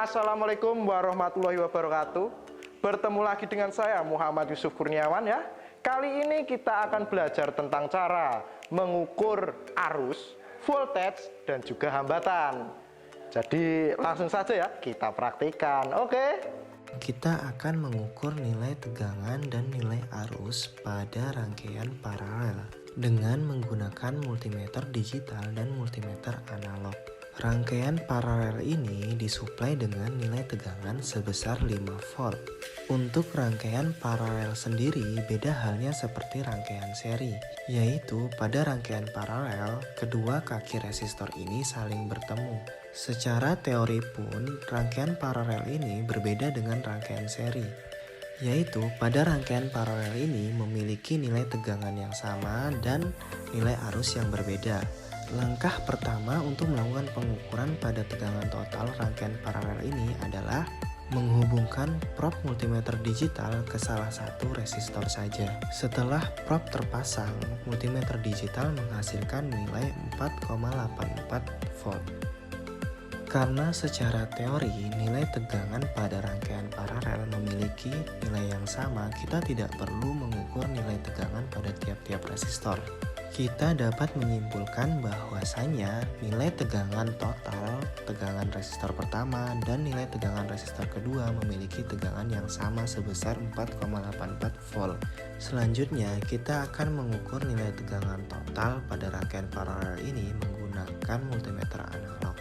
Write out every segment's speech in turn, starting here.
Assalamualaikum warahmatullahi wabarakatuh. Bertemu lagi dengan saya Muhammad Yusuf Kurniawan ya. Kali ini kita akan belajar tentang cara mengukur arus, voltage, dan juga hambatan. Jadi langsung saja ya kita praktikkan, oke? Kita akan mengukur nilai tegangan dan nilai arus pada rangkaian paralel dengan menggunakan multimeter digital dan multimeter analog. Rangkaian paralel ini disuplai dengan nilai tegangan sebesar 5 volt. Untuk rangkaian paralel sendiri beda halnya seperti rangkaian seri, yaitu pada rangkaian paralel kedua kaki resistor ini saling bertemu. Secara teori pun rangkaian paralel ini berbeda dengan rangkaian seri, yaitu pada rangkaian paralel ini memiliki nilai tegangan yang sama dan nilai arus yang berbeda. Langkah pertama untuk melakukan pengukuran pada tegangan total rangkaian paralel ini adalah menghubungkan prob multimeter digital ke salah satu resistor saja. Setelah prob terpasang, multimeter digital menghasilkan nilai 4,84 volt. Karena secara teori nilai tegangan pada rangkaian paralel memiliki nilai yang sama, kita tidak perlu mengukur nilai tegangan pada tiap-tiap resistor. Kita dapat menyimpulkan bahwasanya nilai tegangan total, tegangan resistor pertama dan nilai tegangan resistor kedua memiliki tegangan yang sama sebesar 4,84 volt. Selanjutnya, kita akan mengukur nilai tegangan total pada rangkaian paralel ini menggunakan multimeter analog.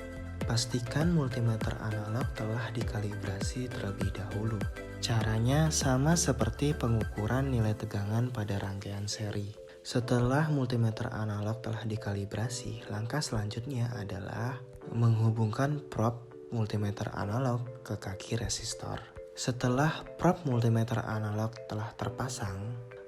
Pastikan multimeter analog telah dikalibrasi terlebih dahulu. Caranya sama seperti pengukuran nilai tegangan pada rangkaian seri. Setelah multimeter analog telah dikalibrasi, langkah selanjutnya adalah menghubungkan prob multimeter analog ke kaki resistor. Setelah prob multimeter analog telah terpasang,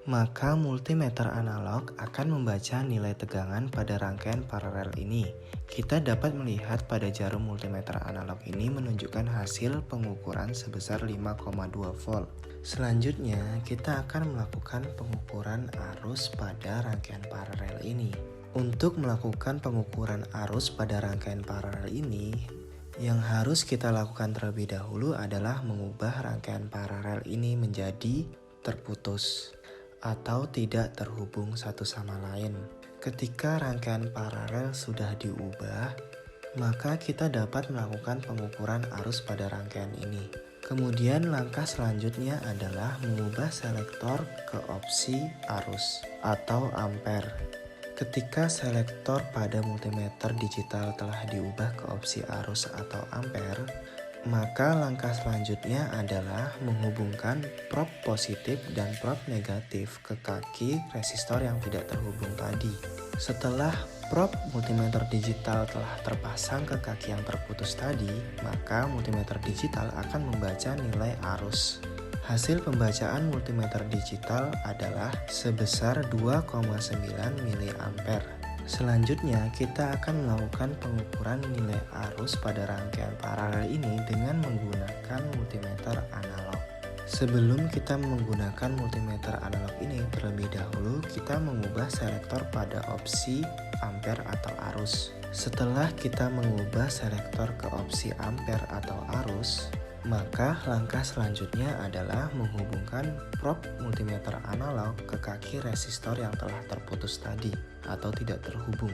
maka multimeter analog akan membaca nilai tegangan pada rangkaian paralel ini. Kita dapat melihat pada jarum multimeter analog ini menunjukkan hasil pengukuran sebesar 5,2 volt. Selanjutnya, kita akan melakukan pengukuran arus pada rangkaian paralel ini. Untuk melakukan pengukuran arus pada rangkaian paralel ini, yang harus kita lakukan terlebih dahulu adalah mengubah rangkaian paralel ini menjadi terputus atau tidak terhubung satu sama lain. Ketika rangkaian paralel sudah diubah, maka kita dapat melakukan pengukuran arus pada rangkaian ini. Kemudian langkah selanjutnya adalah mengubah selektor ke opsi arus atau ampere. Ketika selektor pada multimeter digital telah diubah ke opsi arus atau ampere, maka langkah selanjutnya adalah menghubungkan prob positif dan prob negatif ke kaki resistor yang tidak terhubung tadi. Setelah prob multimeter digital telah terpasang ke kaki yang terputus tadi, maka multimeter digital akan membaca nilai arus. Hasil pembacaan multimeter digital adalah sebesar 2,9 mA. Selanjutnya, kita akan melakukan pengukuran nilai arus pada rangkaian paralel ini dengan menggunakan multimeter analog. Sebelum kita menggunakan multimeter analog ini, terlebih dahulu kita mengubah selektor pada opsi ampere atau arus. Setelah kita mengubah selektor ke opsi ampere atau arus, maka langkah selanjutnya adalah menghubungkan prob multimeter analog ke kaki resistor yang telah terputus tadi atau tidak terhubung.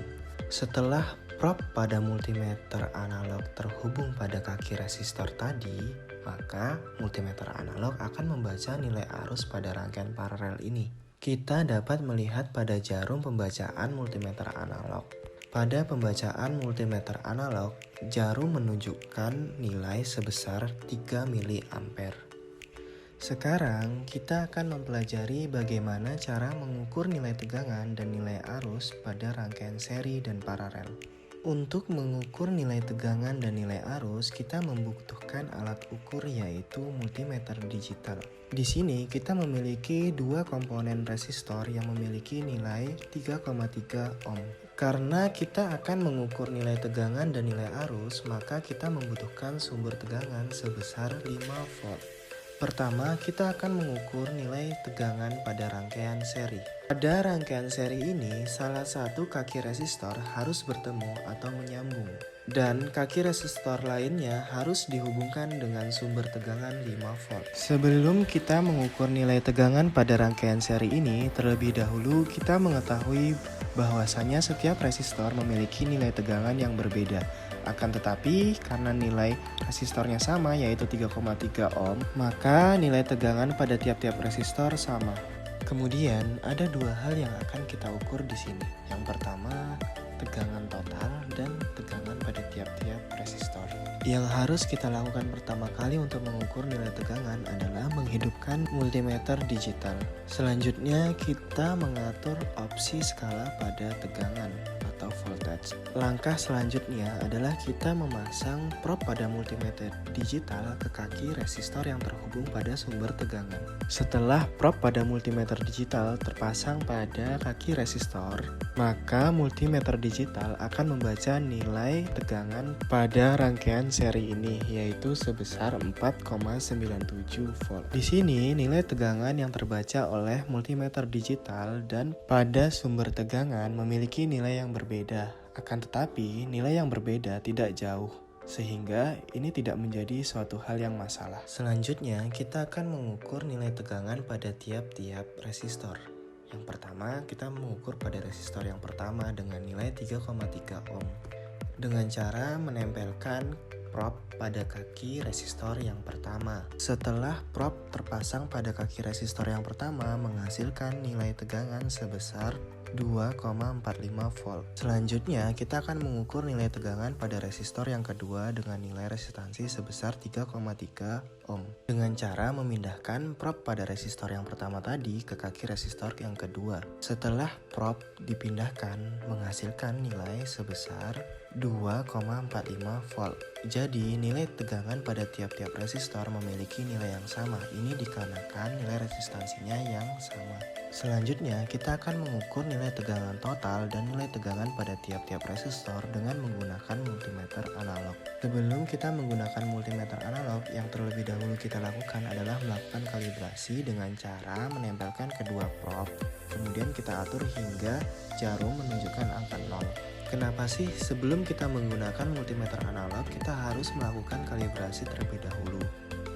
Setelah prob pada multimeter analog terhubung pada kaki resistor tadi, maka multimeter analog akan membaca nilai arus pada rangkaian paralel ini. Kita dapat melihat pada jarum pembacaan multimeter analog. Pada pembacaan multimeter analog, jarum menunjukkan nilai sebesar 3 mA. Sekarang kita akan mempelajari bagaimana cara mengukur nilai tegangan dan nilai arus pada rangkaian seri dan paralel. Untuk mengukur nilai tegangan dan nilai arus, kita membutuhkan alat ukur yaitu multimeter digital. Di sini kita memiliki dua komponen resistor yang memiliki nilai 3,3 ohm. Karena kita akan mengukur nilai tegangan dan nilai arus, maka kita membutuhkan sumber tegangan sebesar 5 volt. Pertama, kita akan mengukur nilai tegangan pada rangkaian seri. Pada rangkaian seri ini, salah satu kaki resistor harus bertemu atau menyambung, dan kaki resistor lainnya harus dihubungkan dengan sumber tegangan 5 volt. Sebelum kita mengukur nilai tegangan pada rangkaian seri ini, terlebih dahulu kita mengetahui bahwasanya setiap resistor memiliki nilai tegangan yang berbeda. Akan tetapi, karena nilai resistornya sama yaitu 3,3 ohm, maka nilai tegangan pada tiap-tiap resistor sama. Kemudian ada dua hal yang akan kita ukur di sini. Yang pertama, tegangan total dan tegangan pada tiap-tiap resistor. Yang harus kita lakukan pertama kali untuk mengukur nilai tegangan adalah menghidupkan multimeter digital. Selanjutnya kita mengatur opsi skala pada tegangan atau voltage. Langkah selanjutnya adalah kita memasang probe pada multimeter digital ke kaki resistor yang terhubung pada sumber tegangan. Setelah probe pada multimeter digital terpasang pada kaki resistor, maka multimeter digital akan membaca nilai tegangan pada rangkaian seri ini, yaitu sebesar 4,97 volt. Di sini nilai tegangan yang terbaca oleh multimeter digital dan pada sumber tegangan memiliki nilai yang berbeda. Akan tetapi, nilai yang berbeda tidak jauh, sehingga ini tidak menjadi suatu hal yang masalah. Selanjutnya, kita akan mengukur nilai tegangan pada tiap-tiap resistor. Yang pertama, kita mengukur pada resistor yang pertama dengan nilai 3,3 ohm dengan cara menempelkan probe pada kaki resistor yang pertama. Setelah probe terpasang pada kaki resistor yang pertama menghasilkan nilai tegangan sebesar 2,45 volt. Selanjutnya, kita akan mengukur nilai tegangan pada resistor yang kedua dengan nilai resistansi sebesar 3,3 ohm dengan cara memindahkan probe pada resistor yang pertama tadi ke kaki resistor yang kedua. Setelah probe dipindahkan menghasilkan nilai sebesar 2,45 volt. Jadi, nilai tegangan pada tiap-tiap resistor memiliki nilai yang sama. Ini dikarenakan nilai resistansinya yang sama. Selanjutnya, kita akan mengukur nilai tegangan total dan nilai tegangan pada tiap-tiap resistor dengan menggunakan multimeter analog. Sebelum kita menggunakan multimeter analog, yang terlebih dahulu kita lakukan adalah melakukan kalibrasi dengan cara menempelkan kedua probe. Kemudian kita atur hingga jarum menunjukkan angka 0. Kenapa sih sebelum kita menggunakan multimeter analog kita harus melakukan kalibrasi terlebih dahulu?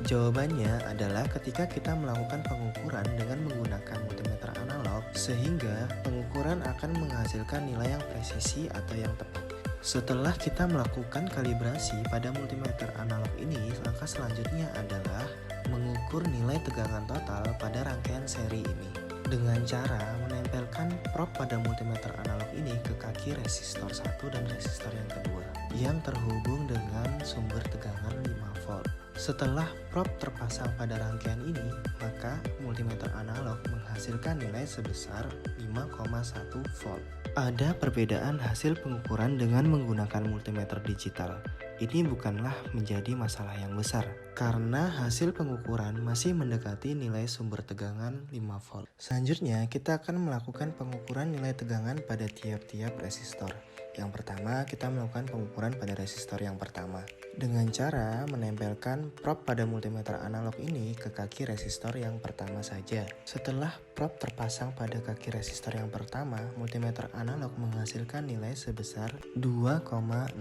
Jawabannya adalah ketika kita melakukan pengukuran dengan menggunakan multimeter analog, sehingga pengukuran akan menghasilkan nilai yang presisi atau yang tepat. Setelah kita melakukan kalibrasi pada multimeter analog ini, langkah selanjutnya adalah mengukur nilai tegangan total pada rangkaian seri ini dengan cara menempelkan probe pada multimeter analog ini ke kaki resistor 1 dan resistor yang kedua yang terhubung dengan sumber tegangan 5 volt. Setelah probe terpasang pada rangkaian ini, maka multimeter analog menghasilkan nilai sebesar 5,1 volt. Ada perbedaan hasil pengukuran dengan menggunakan multimeter digital. Ini bukanlah menjadi masalah yang besar, karena hasil pengukuran masih mendekati nilai sumber tegangan 5 volt. Selanjutnya, kita akan melakukan pengukuran nilai tegangan pada tiap-tiap resistor. Yang pertama, kita melakukan pengukuran pada resistor yang pertama dengan cara menempelkan probe pada multimeter analog ini ke kaki resistor yang pertama saja. Setelah probe terpasang pada kaki resistor yang pertama, multimeter analog menghasilkan nilai sebesar 2,6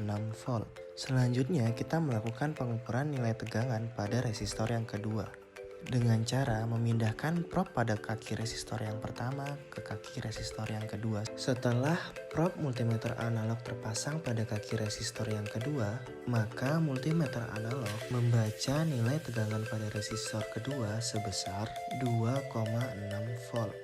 volt. Selanjutnya, kita melakukan pengukuran nilai tegangan pada resistor yang kedua dengan cara memindahkan probe pada kaki resistor yang pertama ke kaki resistor yang kedua. Setelah probe multimeter analog terpasang pada kaki resistor yang kedua, maka multimeter analog membaca nilai tegangan pada resistor kedua sebesar 2,6 volt.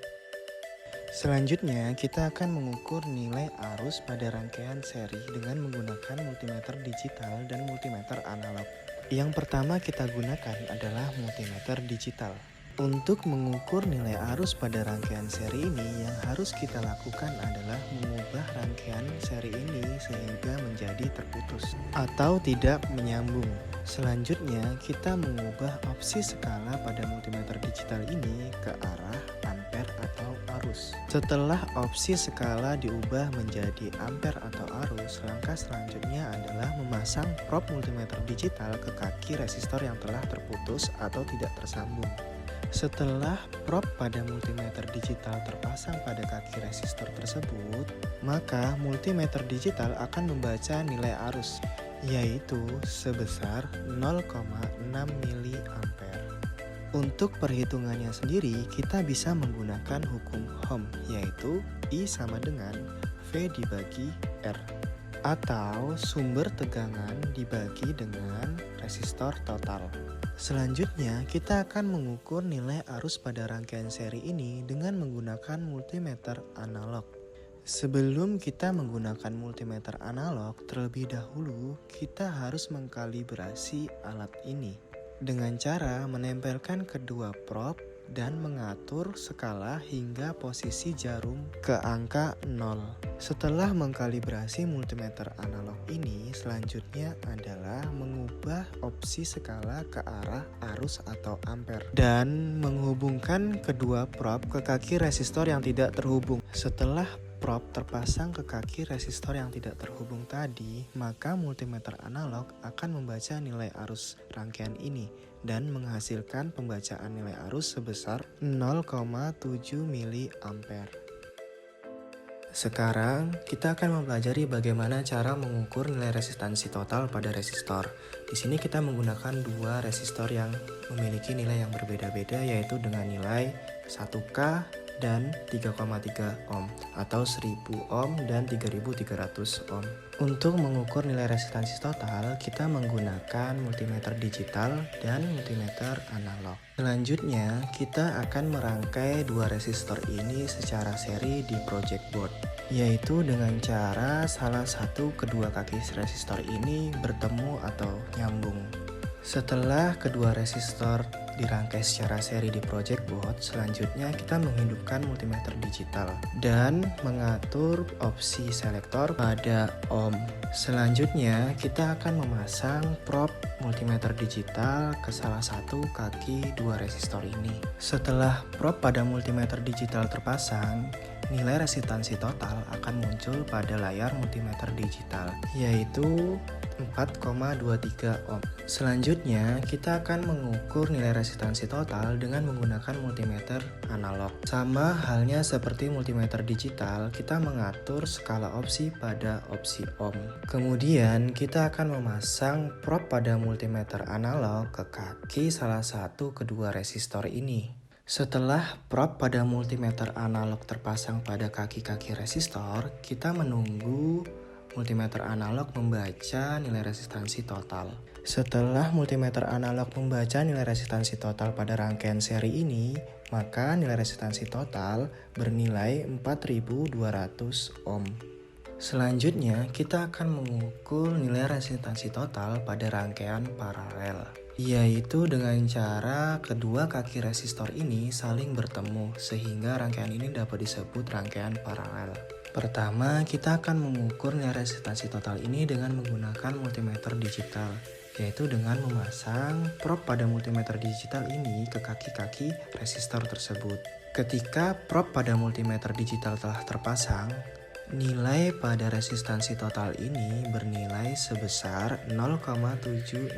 Selanjutnya, kita akan mengukur nilai arus pada rangkaian seri dengan menggunakan multimeter digital dan multimeter analog. Yang pertama kita gunakan adalah multimeter digital. Untuk mengukur nilai arus pada rangkaian seri ini, yang harus kita lakukan adalah mengubah rangkaian seri ini sehingga menjadi terputus atau tidak menyambung. Selanjutnya, kita mengubah opsi skala pada multimeter digital ini ke arah ampere atau arus. Setelah opsi skala diubah menjadi ampere atau arus, langkah selanjutnya adalah memasang probe multimeter digital ke kaki resistor yang telah terputus atau tidak tersambung. Setelah prop pada multimeter digital terpasang pada kaki resistor tersebut, maka multimeter digital akan membaca nilai arus, yaitu sebesar 0,6 mA. Untuk perhitungannya sendiri, kita bisa menggunakan hukum Ohm, yaitu I sama dengan V dibagi R, atau sumber tegangan dibagi dengan resistor total. Selanjutnya, kita akan mengukur nilai arus pada rangkaian seri ini dengan menggunakan multimeter analog. Sebelum kita menggunakan multimeter analog, terlebih dahulu kita harus mengkalibrasi alat ini dengan cara menempelkan kedua prob dan mengatur skala hingga posisi jarum ke angka 0. Setelah mengkalibrasi multimeter analog ini, selanjutnya adalah mengubah opsi skala ke arah arus atau ampere dan menghubungkan kedua prob ke kaki resistor yang tidak terhubung. Setelah prob terpasang ke kaki resistor yang tidak terhubung tadi, maka multimeter analog akan membaca nilai arus rangkaian ini dan menghasilkan pembacaan nilai arus sebesar 0,7 mA. Sekarang kita akan mempelajari bagaimana cara mengukur nilai resistansi total pada resistor. Di sini kita menggunakan dua resistor yang memiliki nilai yang berbeda-beda, yaitu dengan nilai 1K dan 3,3 ohm atau 1000 ohm dan 3300 ohm. Untuk mengukur nilai resistansi total, kita menggunakan multimeter digital dan multimeter analog. Selanjutnya, kita akan merangkai dua resistor ini secara seri di project board, yaitu dengan cara salah satu kedua kaki resistor ini bertemu atau nyambung. Setelah kedua resistor dirangkai secara seri di project board, selanjutnya kita menghidupkan multimeter digital dan mengatur opsi selektor pada ohm. Selanjutnya kita akan memasang prob multimeter digital ke salah satu kaki dua resistor ini. Setelah prob pada multimeter digital terpasang, nilai resistansi total akan muncul pada layar multimeter digital, yaitu 4,23 ohm. Selanjutnya, kita akan mengukur nilai resistansi total dengan menggunakan multimeter analog. Sama halnya seperti multimeter digital, kita mengatur skala opsi pada opsi ohm. Kemudian, kita akan memasang prob pada multimeter analog ke kaki salah satu kedua resistor ini. Setelah prob pada multimeter analog terpasang pada kaki-kaki resistor, kita menunggu multimeter analog membaca nilai resistansi total. Setelah multimeter analog membaca nilai resistansi total pada rangkaian seri ini, maka nilai resistansi total bernilai 4200 ohm. Selanjutnya, kita akan mengukur nilai resistansi total pada rangkaian paralel, yaitu dengan cara kedua kaki resistor ini saling bertemu sehingga rangkaian ini dapat disebut rangkaian paralel. Pertama, kita akan mengukur nilai resistansi total ini dengan menggunakan multimeter digital, yaitu dengan memasang prob pada multimeter digital ini ke kaki-kaki resistor tersebut. Ketika prob pada multimeter digital telah terpasang, nilai pada resistansi total ini bernilai sebesar 0,766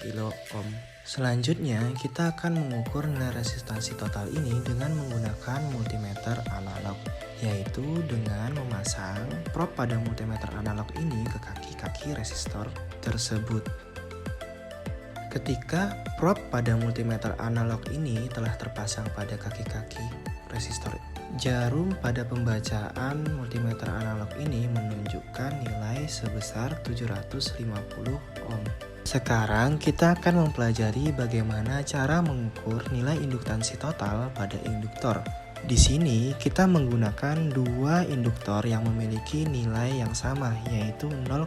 kilo ohm. Selanjutnya, kita akan mengukur nilai resistansi total ini dengan menggunakan multimeter analog, yaitu dengan memasang prob pada multimeter analog ini ke kaki-kaki resistor tersebut. Ketika prob pada multimeter analog ini telah terpasang pada kaki-kaki resistor, jarum pada pembacaan multimeter analog ini menunjukkan nilai sebesar 750 ohm. Sekarang kita akan mempelajari bagaimana cara mengukur nilai induktansi total pada induktor. Di sini kita menggunakan dua induktor yang memiliki nilai yang sama, yaitu 0,2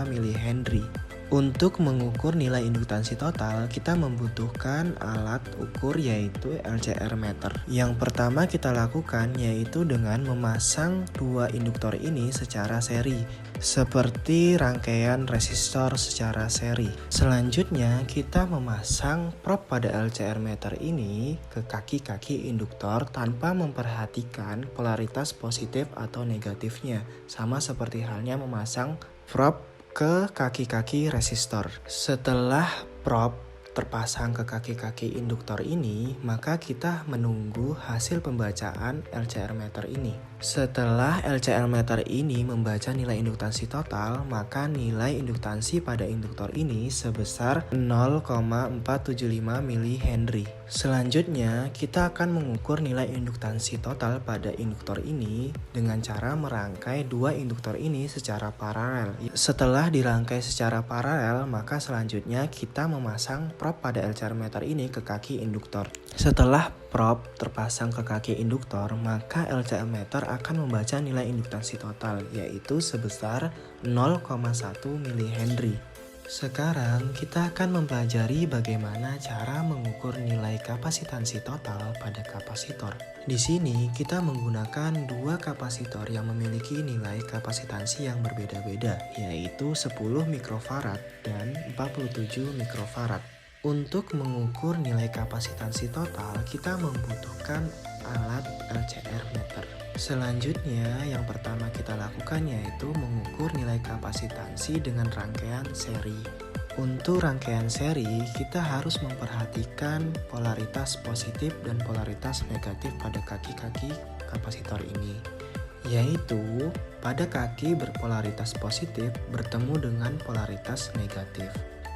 mH. Untuk mengukur nilai induktansi total, kita membutuhkan alat ukur yaitu LCR meter. Yang pertama kita lakukan yaitu dengan memasang dua induktor ini secara seri, seperti rangkaian resistor secara seri. Selanjutnya kita memasang prob pada LCR meter ini ke kaki-kaki induktor tanpa memperhatikan polaritas positif atau negatifnya, sama seperti halnya memasang prob ke kaki-kaki resistor. Setelah prob terpasang ke kaki-kaki induktor ini, maka kita menunggu hasil pembacaan LCR meter ini. Setelah LCR meter ini membaca nilai induktansi total, maka nilai induktansi pada induktor ini sebesar 0,475 mH. Selanjutnya, kita akan mengukur nilai induktansi total pada induktor ini dengan cara merangkai dua induktor ini secara paralel. Setelah dirangkai secara paralel, maka selanjutnya kita memasang prob pada LCR meter ini ke kaki induktor. Setelah prob terpasang ke kaki induktor, maka LCR meter akan membaca nilai induktansi total, yaitu sebesar 0,1 mH. Sekarang kita akan mempelajari bagaimana cara mengukur nilai kapasitansi total pada kapasitor. Di sini kita menggunakan dua kapasitor yang memiliki nilai kapasitansi yang berbeda-beda, yaitu 10 mikrofarad dan 47 mikrofarad. Untuk mengukur nilai kapasitansi total, kita membutuhkan alat LCR meter. Selanjutnya, yang pertama kita lakukan yaitu mengukur nilai kapasitansi dengan rangkaian seri. Untuk rangkaian seri, kita harus memperhatikan polaritas positif dan polaritas negatif pada kaki-kaki kapasitor ini, yaitu pada kaki berpolaritas positif bertemu dengan polaritas negatif.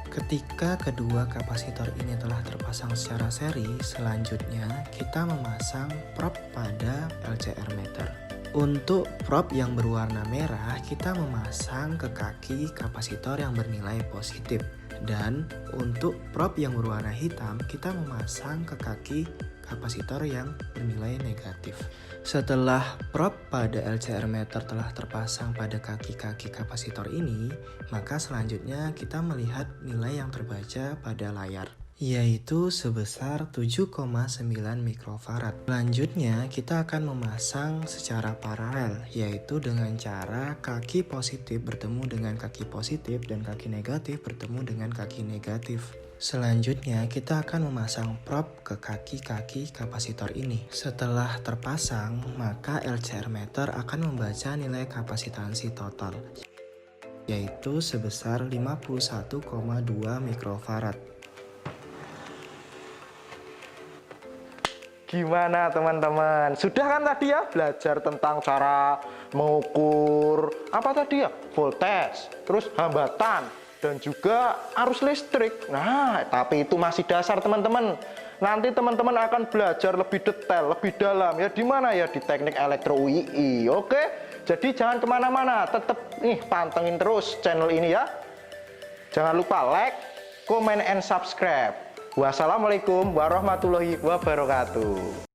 Ketika kedua kapasitor ini telah terpasang secara seri, selanjutnya kita memasang prob pada LCR meter. Untuk prob yang berwarna merah, kita memasang ke kaki kapasitor yang bernilai positif. Dan untuk prob yang berwarna hitam, kita memasang ke kaki kapasitor yang bernilai negatif. Setelah prob pada LCR meter telah terpasang pada kaki-kaki kapasitor ini, maka selanjutnya kita melihat nilai yang terbaca pada layar, yaitu sebesar 7,9 mikrofarad. Selanjutnya kita akan memasang secara paralel, yaitu dengan cara kaki positif bertemu dengan kaki positif dan kaki negatif bertemu dengan kaki negatif. Selanjutnya kita akan memasang prob ke kaki-kaki kapasitor ini. Setelah terpasang, maka LCR meter akan membaca nilai kapasitansi total, yaitu sebesar 51,2 mikrofarad. Gimana teman-teman? Sudah kan tadi ya belajar tentang cara mengukur apa tadi ya? Voltage, terus hambatan, dan juga arus listrik. Nah, tapi itu masih dasar teman-teman. Nanti teman-teman akan belajar lebih detail, lebih dalam ya di mana ya di Teknik Elektro UII. Oke? Jadi jangan kemana-mana, tetap pantengin terus channel ini ya. Jangan lupa like, comment, and subscribe. Wassalamualaikum warahmatullahi wabarakatuh.